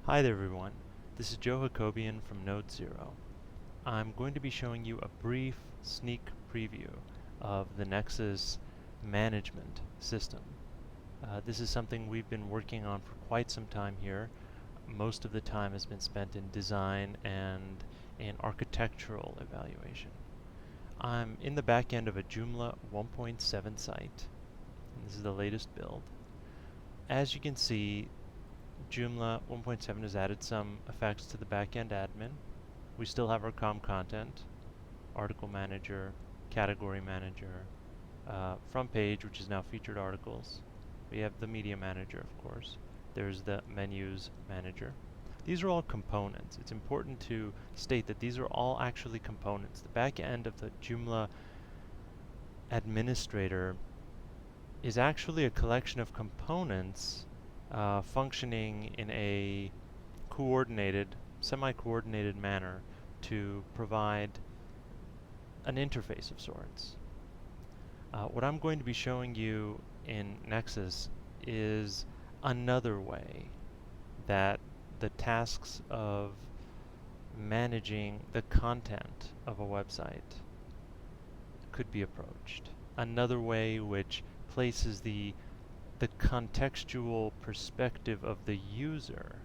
Hi there everyone, this is Joe Jacobian from Node Zero. I'm going to be showing you a brief sneak preview of the Nexus management system. This is something we've been working on for quite some time here. Most of the time has been spent in design and in architectural evaluation. I'm in the back end of a Joomla 1.7 site, and this is the latest build. As you can see, Joomla 1.7 has added some effects to the backend admin. We still have our COM content, article manager, category manager, front page, which is now featured articles. We have the media manager, of course. There's the menus manager. These are all components. It's important to state that these are all actually components. The back end of the Joomla administrator is actually a collection of components functioning in a coordinated, semi-coordinated manner to provide an interface of sorts. What I'm going to be showing you in Nexus is another way that the tasks of managing the content of a website could be approached. Another way which places the contextual perspective of the user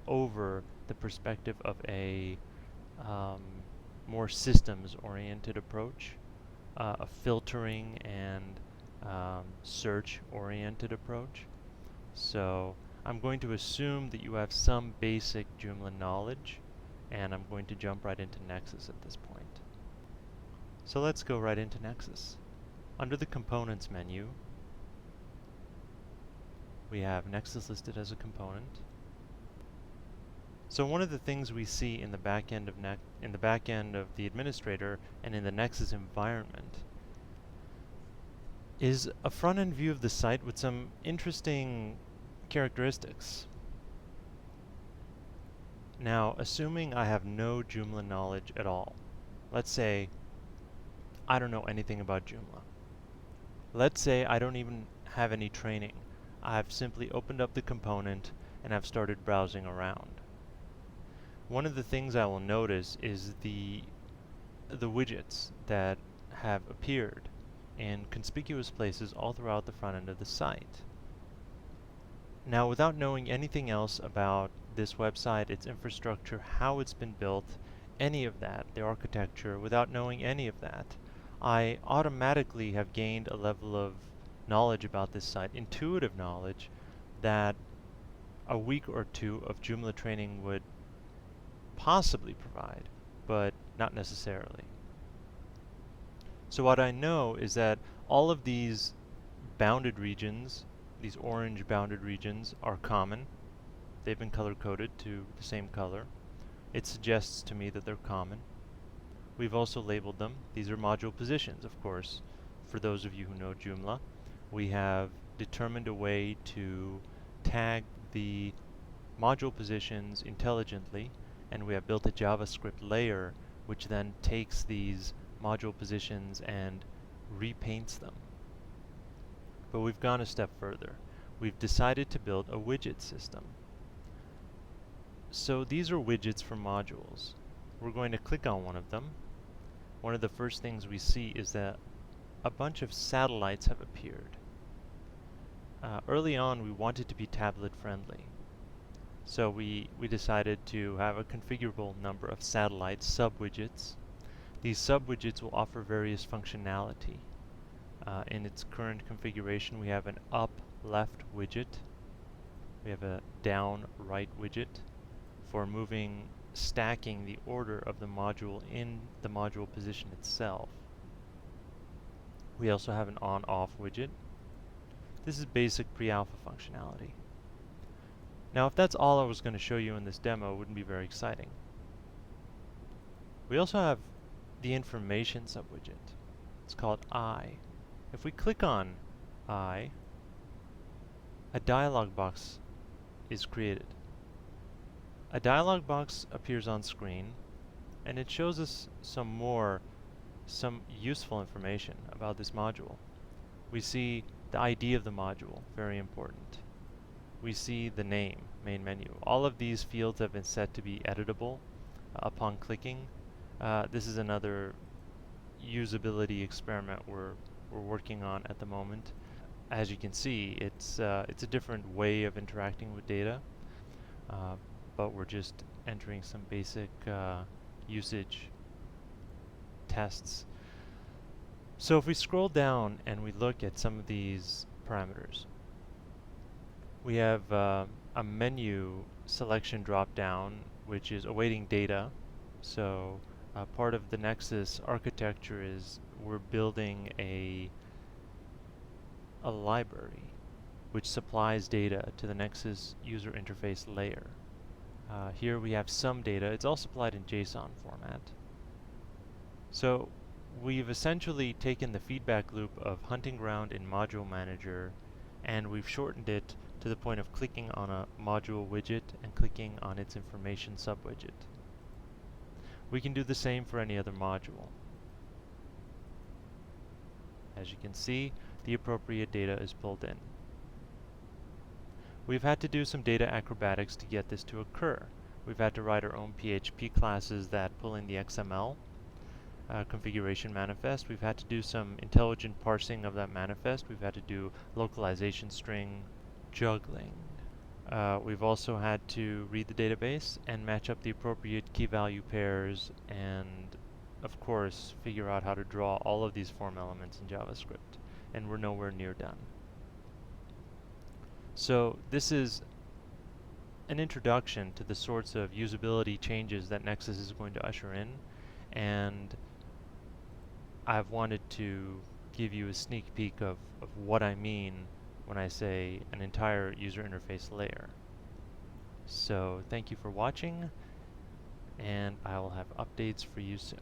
over the perspective of a more systems-oriented approach, a filtering and search-oriented approach. So I'm going to assume that you have some basic Joomla knowledge, and I'm going to jump right into Nexus at this point. So let's go right into Nexus. Under the Components menu, we have Nexus listed as a component. So one of the things we see in the back end of the administrator and in the Nexus environment is a front-end view of the site with some interesting characteristics. Now, assuming I have no Joomla knowledge at all, let's say I don't know anything about Joomla. Let's say I don't even have any training. I've simply opened up the component and I've started browsing around. One of the things I will notice is the widgets that have appeared in conspicuous places all throughout the front end of the site. Now, without knowing anything else about this website, its infrastructure, how it's been built, any of that, the architecture, without knowing any of that, I automatically have gained a level of knowledge about this site, intuitive knowledge, that a week or two of Joomla training would possibly provide, but not necessarily. So what I know is that all of these bounded regions, these orange bounded regions, are common. They've been color-coded to the same color. It suggests to me that they're common. We've also labeled them. These are module positions, of course. For those of you who know Joomla, we have determined a way to tag the module positions intelligently, and we have built a JavaScript layer which then takes these module positions and repaints them. But we've gone a step further. We've decided to build a widget system. So these are widgets for modules. We're going to click on one of them. One of the first things we see is that a bunch of satellites have appeared. Early on, we wanted to be tablet friendly. So we decided to have a configurable number of satellite sub-widgets. These sub-widgets will offer various functionality. In its current configuration, we have an up-left widget. We have a down-right widget for stacking the order of the module in the module position itself. We also have an on-off widget. This is basic pre-alpha functionality. Now, if that's all I was going to show you in this demo, it wouldn't be very exciting. We also have the information subwidget. It's called I. If we click on I, a dialog box is created. A dialog box appears on screen, and it shows us some useful information about this module. We see the ID of the module, very important. we see the name, main menu. All of these fields have been set to be editable upon clicking. This is another usability experiment we're working on at the moment. As you can see, it's a different way of interacting with data, but we're just entering some basic usage tests. So if we scroll down and we look at some of these parameters, we have a menu selection drop down which is awaiting data. So part of the Nexus architecture is we're building a library which supplies data to the Nexus user interface layer. Here we have some data. It's all supplied in JSON format. So we've essentially taken the feedback loop of Hunting Ground in Module Manager and we've shortened it to the point of clicking on a module widget and clicking on its information subwidget. We can do the same for any other module. As you can see, the appropriate data is pulled in. We've had to do some data acrobatics to get this to occur. We've had to write our own PHP classes that pull in the XML configuration manifest. We've had to do some intelligent parsing of that manifest. We've had to do localization string juggling. We've also had to read the database and match up the appropriate key value pairs and of course figure out how to draw all of these form elements in JavaScript, and we're nowhere near done. So this is an introduction to the sorts of usability changes that Nexus is going to usher in, and I've wanted to give you a sneak peek of what I mean when I say an entire user interface layer. So thank you for watching, and I will have updates for you soon.